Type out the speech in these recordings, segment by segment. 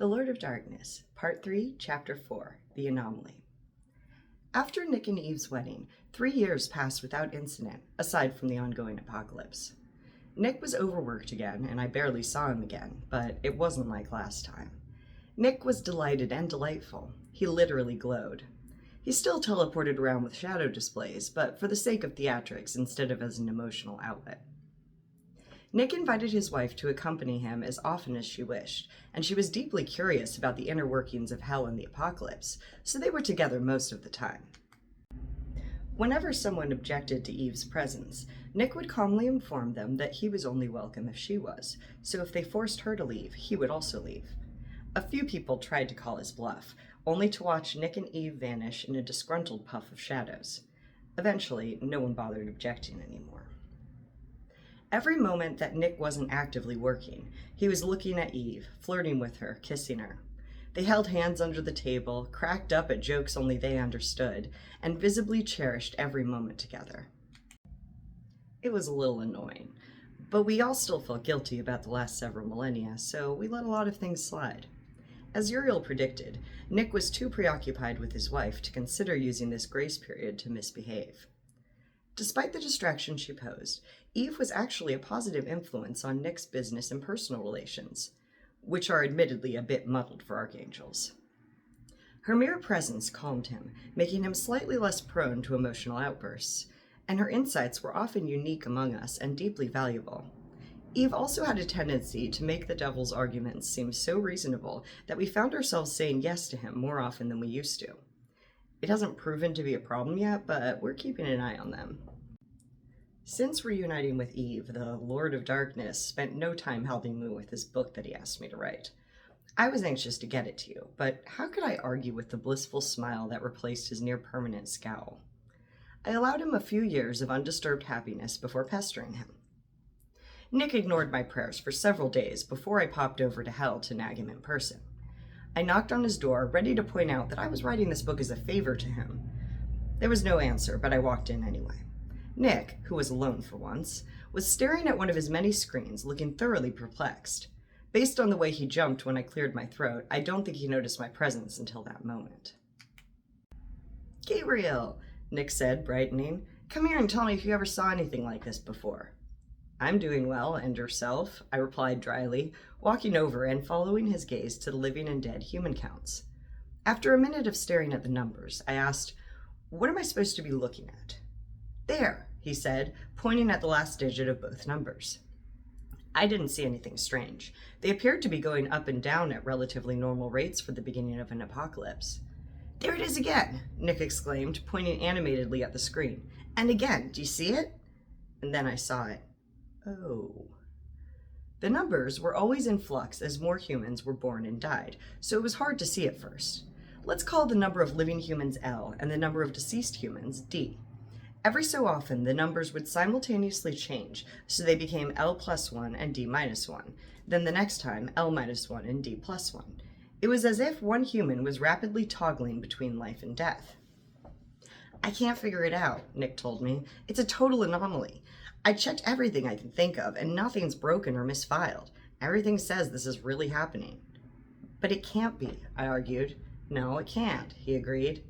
The Lord of Darkness, Part 3, Chapter 4, The Anomaly. After Nick and Eve's wedding, 3 years passed without incident, aside from the ongoing apocalypse. Nick was overworked again, and I barely saw him again, but it wasn't like last time. Nick was delighted and delightful. He literally glowed. He still teleported around with shadow displays, but for the sake of theatrics instead of as an emotional outlet. Nick invited his wife to accompany him as often as she wished, and she was deeply curious about the inner workings of hell and the apocalypse, so they were together most of the time. Whenever someone objected to Eve's presence, Nick would calmly inform them that he was only welcome if she was, so if they forced her to leave, he would also leave. A few people tried to call his bluff, only to watch Nick and Eve vanish in a disgruntled puff of shadows. Eventually, no one bothered objecting anymore. Every moment that Nick wasn't actively working, he was looking at Eve, flirting with her, kissing her. They held hands under the table, cracked up at jokes only they understood, and visibly cherished every moment together. It was a little annoying, but we all still felt guilty about the last several millennia, so we let a lot of things slide. As Uriel predicted, Nick was too preoccupied with his wife to consider using this grace period to misbehave. Despite the distraction she posed, Eve was actually a positive influence on Nick's business and personal relations, which are admittedly a bit muddled for archangels. Her mere presence calmed him, making him slightly less prone to emotional outbursts, and her insights were often unique among us and deeply valuable. Eve also had a tendency to make the devil's arguments seem so reasonable that we found ourselves saying yes to him more often than we used to. It hasn't proven to be a problem yet, but we're keeping an eye on them. Since reuniting with Eve, the Lord of Darkness spent no time helping me with this book that he asked me to write. I was anxious to get it to you, but how could I argue with the blissful smile that replaced his near-permanent scowl? I allowed him a few years of undisturbed happiness before pestering him. Nick ignored my prayers for several days before I popped over to hell to nag him in person. I knocked on his door, ready to point out that I was writing this book as a favor to him. There was no answer, but I walked in anyway. Nick, who was alone for once, was staring at one of his many screens, looking thoroughly perplexed. Based on the way he jumped when I cleared my throat, I don't think he noticed my presence until that moment. "Gabriel," Nick said, brightening, "come here and tell me if you ever saw anything like this before." "I'm doing well, and yourself?" I replied dryly, walking over and following his gaze to the living and dead human counts. After a minute of staring at the numbers, I asked, "What am I supposed to be looking at?" "There," he said, pointing at the last digit of both numbers. I didn't see anything strange. They appeared to be going up and down at relatively normal rates for the beginning of an apocalypse. "There it is again," Nick exclaimed, pointing animatedly at the screen. "And again, do you see it?" And then I saw it. Oh. The numbers were always in flux as more humans were born and died, so it was hard to see at first. Let's call the number of living humans L and the number of deceased humans D. Every so often, the numbers would simultaneously change, so they became L plus 1 and D minus 1. Then the next time, L minus 1 and D plus 1. It was as if one human was rapidly toggling between life and death. "I can't figure it out," Nick told me. "It's a total anomaly. I checked everything I can think of, and nothing's broken or misfiled. Everything says this is really happening." "But it can't be," I argued. "No, it can't," he agreed.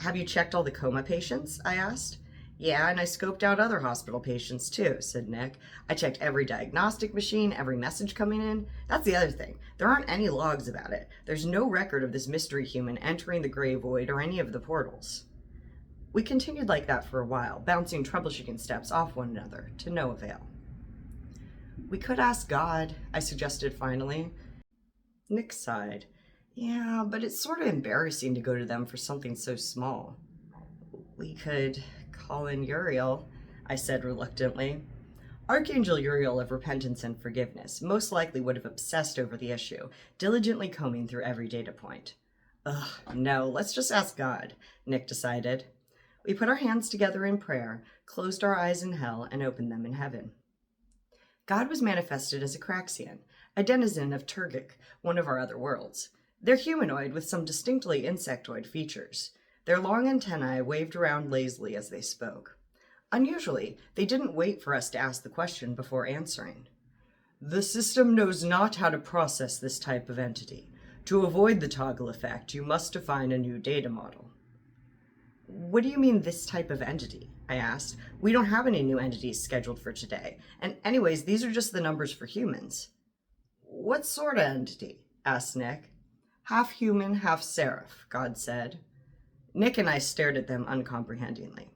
"Have you checked all the coma patients?" I asked. "Yeah, and I scoped out other hospital patients too," said Nick. "I checked every diagnostic machine, every message coming in. That's the other thing. There aren't any logs about it. There's no record of this mystery human entering the gray void or any of the portals." We continued like that for a while, bouncing troubleshooting steps off one another, to no avail. "We could ask God," I suggested finally. Nick sighed. "Yeah, but it's sort of embarrassing to go to them for something so small." "We could call in Uriel," I said reluctantly. Archangel Uriel of repentance and forgiveness most likely would have obsessed over the issue, diligently combing through every data point. "Ugh, no, let's just ask God," Nick decided. We put our hands together in prayer, closed our eyes in hell, and opened them in heaven. God was manifested as a Craxian, a denizen of Turgic, one of our other worlds. They're humanoid with some distinctly insectoid features. Their long antennae waved around lazily as they spoke. Unusually, they didn't wait for us to ask the question before answering. "The system knows not how to process this type of entity. To avoid the toggle effect, you must define a new data model. What do you mean, this type of entity? I asked. We don't have any new entities scheduled for today. And anyways, these are just the numbers for humans. What sort of entity? Asked Nick. Half human, half seraph, God said. Nick and I stared at them uncomprehendingly.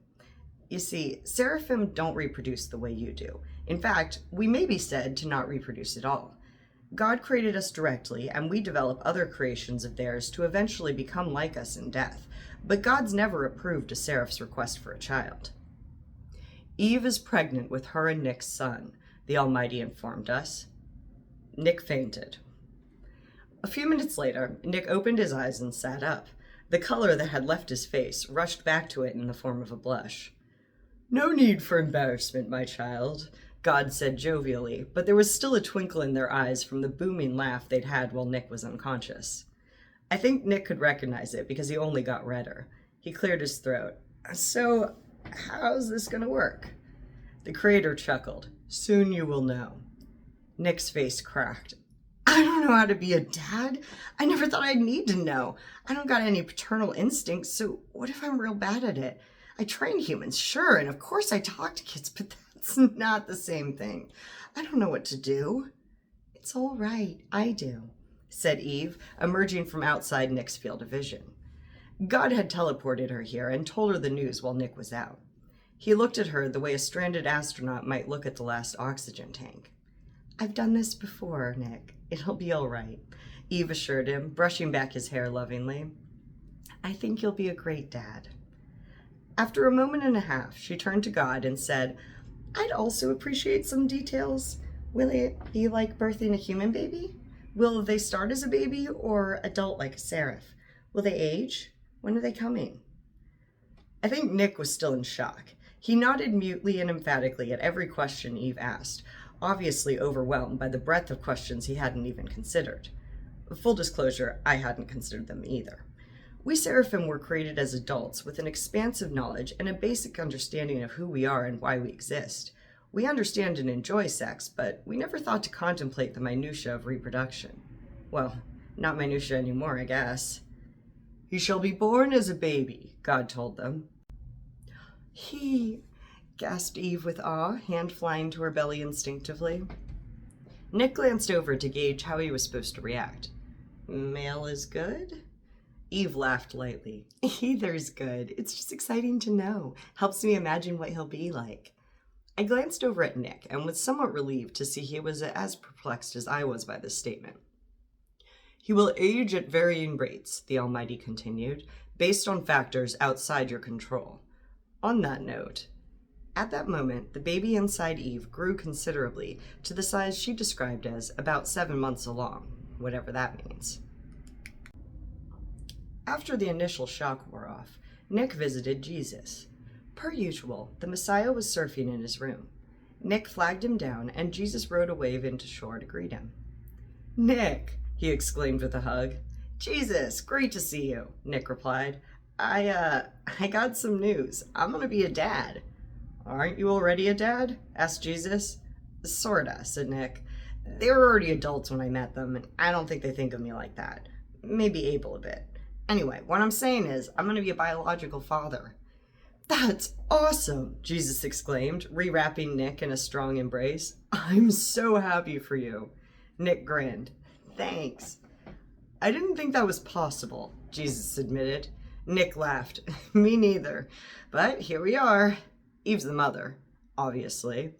You see, seraphim don't reproduce the way you do. In fact, we may be said to not reproduce at all. God created us directly, and we develop other creations of theirs to eventually become like us in death. But God's never approved a seraph's request for a child. Eve is pregnant with her and Nick's son, the Almighty informed us. Nick fainted. A few minutes later, Nick opened his eyes and sat up. The color that had left his face rushed back to it in the form of a blush. No need for embarrassment, my child, God said jovially, but there was still a twinkle in their eyes from the booming laugh they'd had while Nick was unconscious. I think Nick could recognize it because he only got redder. He cleared his throat. So, how's this gonna work? The creator chuckled. Soon you will know. Nick's face cracked. I don't know how to be a dad. I never thought I'd need to know. I don't got any paternal instincts, so what if I'm real bad at it? I train humans, sure, and of course I talk to kids, but that's not the same thing. I don't know what to do. It's all right, I do, said Eve, emerging from outside Nick's field of vision. God had teleported her here and told her the news while Nick was out. He looked at her the way a stranded astronaut might look at the last oxygen tank. I've done this before, Nick. It'll be all right, Eve assured him, brushing back his hair lovingly. I think you'll be a great dad. After a moment and a half, she turned to God and said, I'd also appreciate some details. Will it be like birthing a human baby? Will they start as a baby or adult like a seraph? Will they age? When are they coming? I think Nick was still in shock. He nodded mutely and emphatically at every question Eve asked, obviously overwhelmed by the breadth of questions he hadn't even considered. Full disclosure, I hadn't considered them either. We seraphim were created as adults with an expansive knowledge and a basic understanding of who we are and why we exist. We understand and enjoy sex, but we never thought to contemplate the minutiae of reproduction. Well, not minutiae anymore, I guess. He shall be born as a baby, God told them. He, gasped Eve with awe, hand flying to her belly instinctively. Nick glanced over to gauge how he was supposed to react. Male is good? Eve laughed lightly. Either's good. It's just exciting to know. Helps me imagine what he'll be like. I glanced over at Nick and was somewhat relieved to see he was as perplexed as I was by this statement. He will age at varying rates, the Almighty continued, based on factors outside your control. On that note, at that moment, the baby inside Eve grew considerably to the size she described as about 7 months along, whatever that means. After the initial shock wore off, Nick visited Jesus. Per usual, the Messiah was surfing in his room. Nick flagged him down, and Jesus rode a wave into shore to greet him. Nick, he exclaimed with a hug. Jesus, great to see you, Nick replied. I got some news. I'm gonna be a dad. Aren't you already a dad? Asked Jesus. Sorta, said Nick. They were already adults when I met them, and I don't think they think of me like that. Maybe Abel a bit. Anyway, what I'm saying is, I'm going to be a biological father. That's awesome, Jesus exclaimed, rewrapping Nick in a strong embrace. I'm so happy for you. Nick grinned. Thanks. I didn't think that was possible, Jesus admitted. Nick laughed. Me neither. But here we are. Eve's the mother, obviously.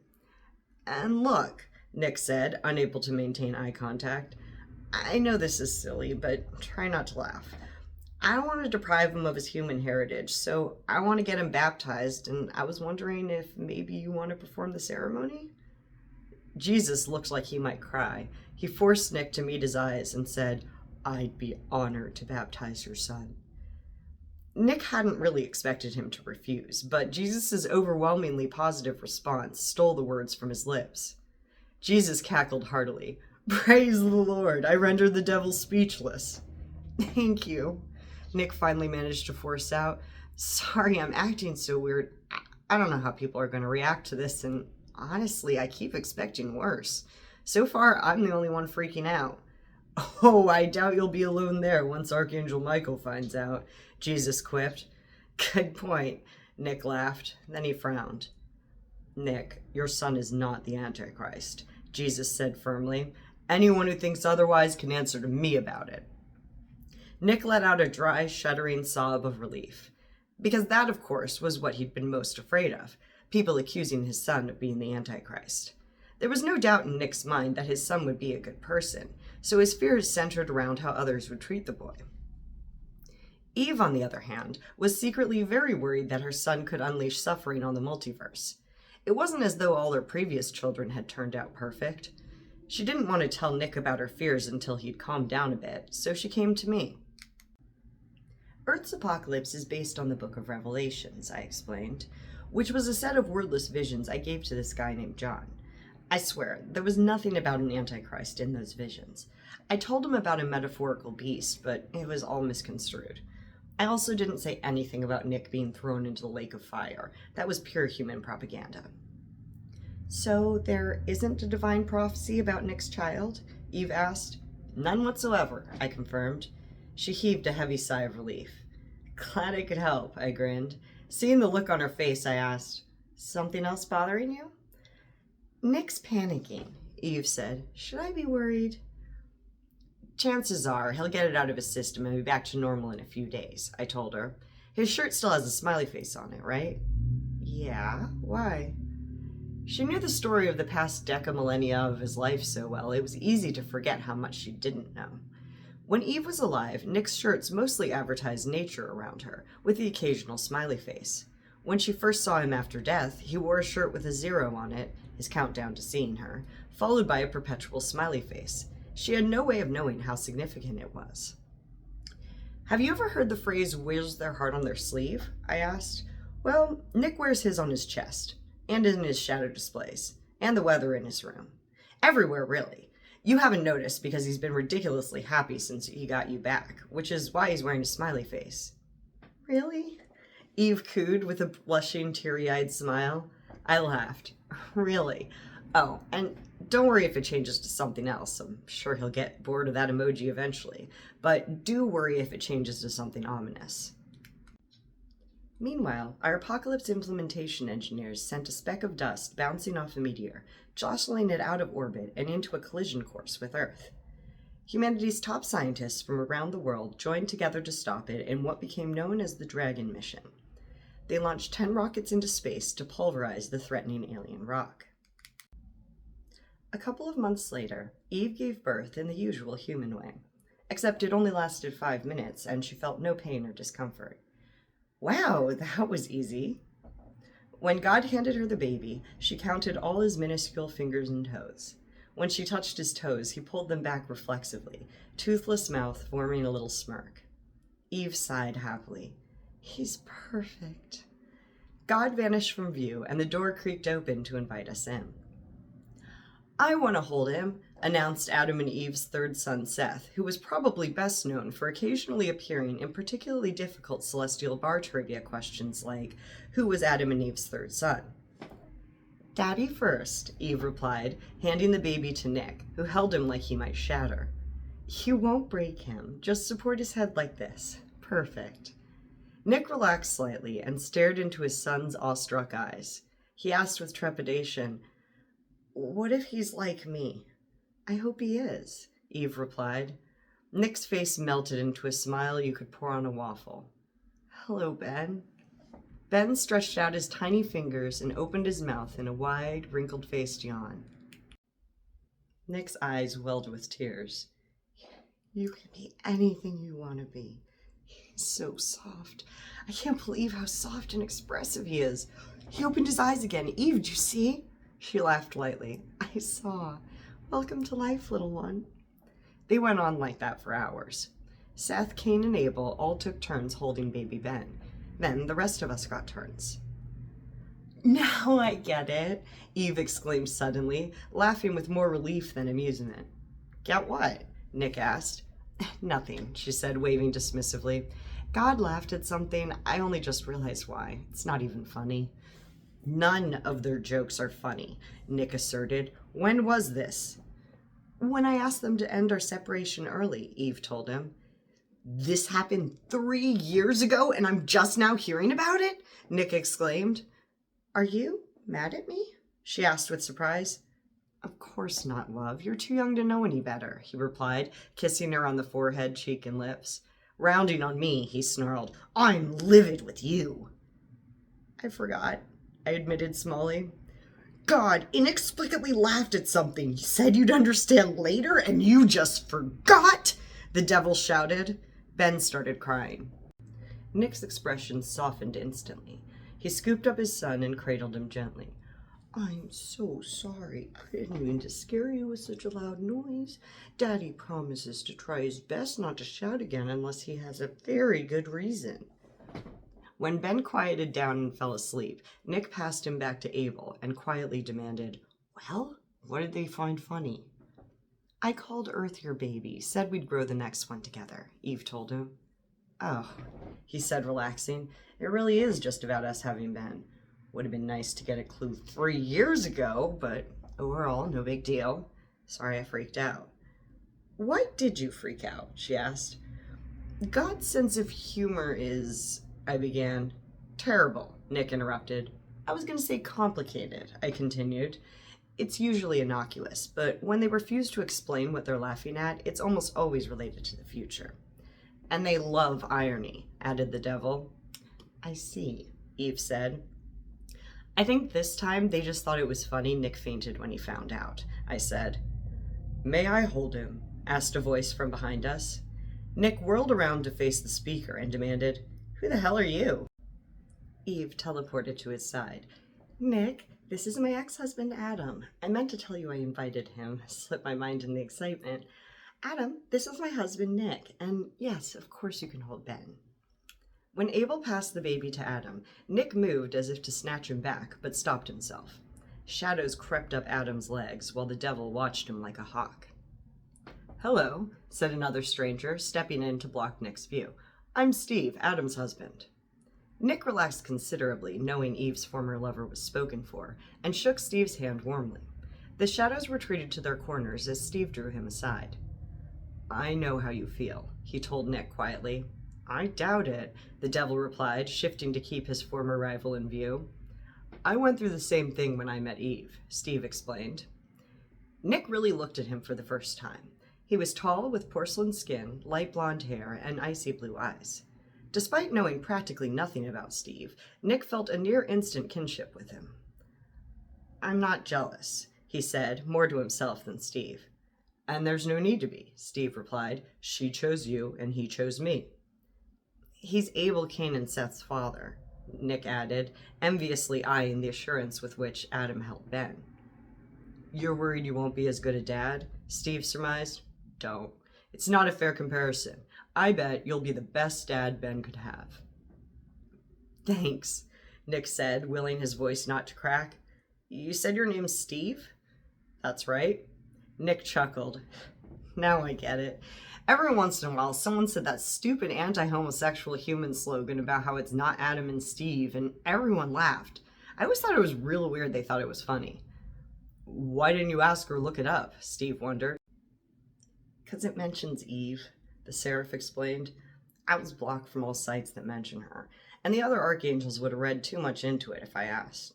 And look, Nick said, unable to maintain eye contact. I know this is silly, but try not to laugh. I don't want to deprive him of his human heritage, so I want to get him baptized, and I was wondering if maybe you want to perform the ceremony? Jesus looked like he might cry. He forced Nick to meet his eyes and said, I'd be honored to baptize your son. Nick hadn't really expected him to refuse, but Jesus' overwhelmingly positive response stole the words from his lips. Jesus cackled heartily. Praise the Lord, I rendered the devil speechless. Thank you. Nick finally managed to force out. Sorry, I'm acting so weird. I don't know how people are going to react to this, and honestly, I keep expecting worse. So far, I'm the only one freaking out. Oh, I doubt you'll be alone there once Archangel Michael finds out, Jesus quipped. Good point, Nick laughed. Then he frowned. Nick, your son is not the Antichrist, Jesus said firmly. Anyone who thinks otherwise can answer to me about it. Nick let out a dry, shuddering sob of relief. Because that, of course, was what he'd been most afraid of, people accusing his son of being the Antichrist. There was no doubt in Nick's mind that his son would be a good person, so his fears centered around how others would treat the boy. Eve, on the other hand, was secretly very worried that her son could unleash suffering on the multiverse. It wasn't as though all her previous children had turned out perfect. She didn't want to tell Nick about her fears until he'd calmed down a bit, so she came to me. Earth's apocalypse is based on the Book of Revelations, I explained, which was a set of wordless visions I gave to this guy named John. I swear, there was nothing about an Antichrist in those visions. I told him about a metaphorical beast, but it was all misconstrued. I also didn't say anything about Nick being thrown into the lake of fire. That was pure human propaganda. So there isn't a divine prophecy about Nick's child? Eve asked. None whatsoever, I confirmed. She heaved a heavy sigh of relief. Glad I could help, I grinned. Seeing the look on her face, I asked, something else bothering you? Nick's panicking, Eve said. Should I be worried? Chances are he'll get it out of his system and be back to normal in a few days, I told her. His shirt still has a smiley face on it, right? Yeah, why? She knew the story of the past decamillennia of his life so well, it was easy to forget how much she didn't know. When Eve was alive, Nick's shirts mostly advertised nature around her, with the occasional smiley face. When she first saw him after death, he wore a shirt with a 0 on it, his countdown to seeing her, followed by a perpetual smiley face. She had no way of knowing how significant it was. Have you ever heard the phrase, wears their heart on their sleeve? I asked. Well, Nick wears his on his chest, and in his shadow displays, and the weather in his room. Everywhere, really. You haven't noticed because he's been ridiculously happy since he got you back, which is why he's wearing a smiley face. Really? Eve cooed with a blushing, teary-eyed smile. I laughed. Really? Oh, and don't worry if it changes to something else. I'm sure he'll get bored of that emoji eventually. But do worry if it changes to something ominous. Meanwhile, our apocalypse implementation engineers sent a speck of dust bouncing off a meteor, jostling it out of orbit and into a collision course with Earth. Humanity's top scientists from around the world joined together to stop it in what became known as the Dragon mission. They launched 10 rockets into space to pulverize the threatening alien rock. A couple of months later, Eve gave birth in the usual human way, except it only lasted 5 minutes and she felt no pain or discomfort. Wow, that was easy. When God handed her the baby, she counted all his minuscule fingers and toes. When she touched his toes, he pulled them back reflexively, toothless mouth forming a little smirk. Eve sighed happily. He's perfect. God vanished from view, and the door creaked open to invite us in. I want to hold him, announced Adam and Eve's third son, Seth, who was probably best known for occasionally appearing in particularly difficult Celestial Bar trivia questions like, who was Adam and Eve's third son? Daddy first, Eve replied, handing the baby to Nick, who held him like he might shatter. You won't break him. Just support his head like this. Perfect. Nick relaxed slightly and stared into his son's awestruck eyes. He asked with trepidation, what if he's like me? I hope he is, Eve replied. Nick's face melted into a smile you could pour on a waffle. Hello, Ben. Ben stretched out his tiny fingers and opened his mouth in a wide, wrinkled-faced yawn. Nick's eyes welled with tears. You can be anything you want to be. He's so soft. I can't believe how soft and expressive he is. He opened his eyes again. Eve, did you see? She laughed lightly. I saw. Welcome to life, little one. They went on like that for hours. Seth, Cain, and Abel all took turns holding baby Ben. Then the rest of us got turns. Now I get it, Eve exclaimed suddenly, laughing with more relief than amusement. Get what? Nick asked. Nothing, she said, waving dismissively. God laughed at something. I only just realized why. It's not even funny. None of their jokes are funny, Nick asserted. When was this? When I asked them to end our separation early, Eve told him. This happened 3 years ago and I'm just now hearing about it? Nick exclaimed. Are you mad at me? She asked with surprise. Of course not, love. You're too young to know any better, he replied, kissing her on the forehead, cheek, and lips. Rounding on me, he snarled, I'm livid with you. I forgot, I admitted smallly. God inexplicably laughed at something. He said you'd understand later, and you just forgot, the devil shouted. Ben started crying. Nick's expression softened instantly. He scooped up his son and cradled him gently. I'm so sorry. I didn't mean to scare you with such a loud noise. Daddy promises to try his best not to shout again unless he has a very good reason. When Ben quieted down and fell asleep, Nick passed him back to Abel and quietly demanded, Well, what did they find funny? I called Earth your baby, said we'd grow the next one together, Eve told him. Oh, he said, relaxing. It really is just about us having been. Would have been nice to get a clue 3 years ago, but overall, no big deal. Sorry I freaked out. Why did you freak out? She asked. God's sense of humor is, I began. Terrible, Nick interrupted. I was going to say complicated, I continued. It's usually innocuous, but when they refuse to explain what they're laughing at, it's almost always related to the future. And they love irony, added the devil. I see, Eve said. I think this time they just thought it was funny Nick fainted when he found out, I said. May I hold him? Asked a voice from behind us. Nick whirled around to face the speaker and demanded, Who the hell are you? Eve teleported to his side. Nick, this is my ex-husband, Adam. I meant to tell you I invited him. Slipped my mind in the excitement. Adam, this is my husband, Nick. And yes, of course you can hold Ben. When Abel passed the baby to Adam, Nick moved as if to snatch him back, but stopped himself. Shadows crept up Adam's legs while the devil watched him like a hawk. Hello, said another stranger, stepping in to block Nick's view. I'm Steve, Adam's husband. Nick relaxed considerably, knowing Eve's former lover was spoken for, and shook Steve's hand warmly. The shadows retreated to their corners as Steve drew him aside. I know how you feel, he told Nick quietly. I doubt it, the devil replied, shifting to keep his former rival in view. I went through the same thing when I met Eve, Steve explained. Nick really looked at him for the first time. He was tall, with porcelain skin, light blonde hair, and icy blue eyes. Despite knowing practically nothing about Steve, Nick felt a near-instant kinship with him. I'm not jealous, he said, more to himself than Steve. And there's no need to be, Steve replied. She chose you, and he chose me. He's Abel, Cain, and Seth's father, Nick added, enviously eyeing the assurance with which Adam held Ben. You're worried you won't be as good a dad? Steve surmised. Don't. It's not a fair comparison. I bet you'll be the best dad Ben could have. Thanks, Nick said, willing his voice not to crack. You said your name's Steve? That's right. Nick chuckled. Now I get it. Every once in a while, someone said that stupid anti-homosexual human slogan about how it's not Adam and Steve, and everyone laughed. I always thought it was real weird they thought it was funny. Why didn't you ask or look it up? Steve wondered. Because it mentions Eve, the seraph explained. I was blocked from all sites that mention her, and the other archangels would have read too much into it if I asked.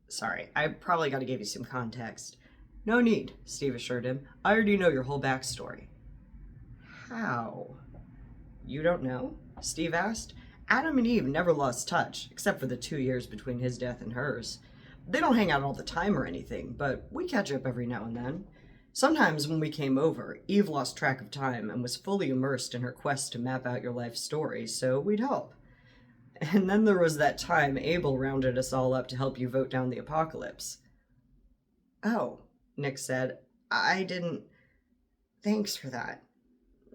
Sorry, I probably got to give you some context. No need, Steve assured him. I already know your whole backstory. How? You don't know? Steve asked. Adam and Eve never lost touch, except for the 2 years between his death and hers. They don't hang out all the time or anything, but we catch up every now and then. Sometimes when we came over, Eve lost track of time and was fully immersed in her quest to map out your life story, so we'd help. And then there was that time Abel rounded us all up to help you vote down the apocalypse. Oh, Nick said. I didn't... Thanks for that.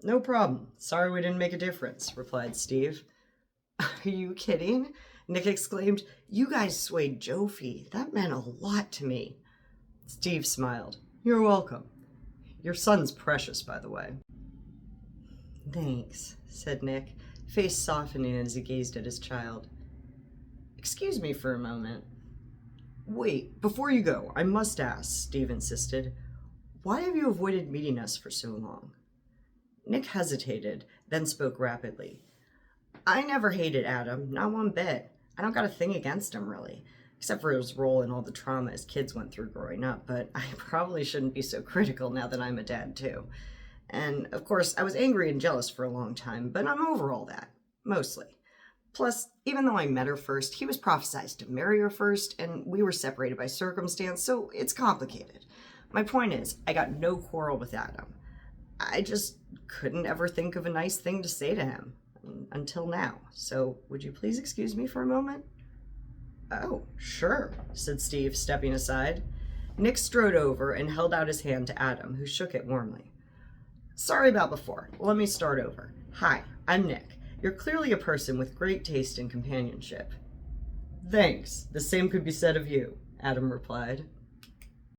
No problem. Sorry we didn't make a difference, replied Steve. Are you kidding? Nick exclaimed. You guys swayed Jofi. That meant a lot to me. Steve smiled. You're welcome. Your son's precious, by the way. Thanks, said Nick, face softening as he gazed at his child. Excuse me for a moment. Wait, before you go, I must ask, Steve insisted. Why have you avoided meeting us for so long? Nick hesitated, then spoke rapidly. I never hated Adam, not one bit. I don't got a thing against him, really, except for his role in all the trauma his kids went through growing up, but I probably shouldn't be so critical now that I'm a dad, too. And, of course, I was angry and jealous for a long time, but I'm over all that. Mostly. Plus, even though I met her first, he was prophesized to marry her first, and we were separated by circumstance, so it's complicated. My point is, I got no quarrel with Adam. I just couldn't ever think of a nice thing to say to him. Until now. So, would you please excuse me for a moment? Oh, sure, said Steve, stepping aside. Nick strode over and held out his hand to Adam, who shook it warmly. Sorry about before. Let me start over. Hi, I'm Nick. You're clearly a person with great taste in companionship. Thanks. The same could be said of you, Adam replied.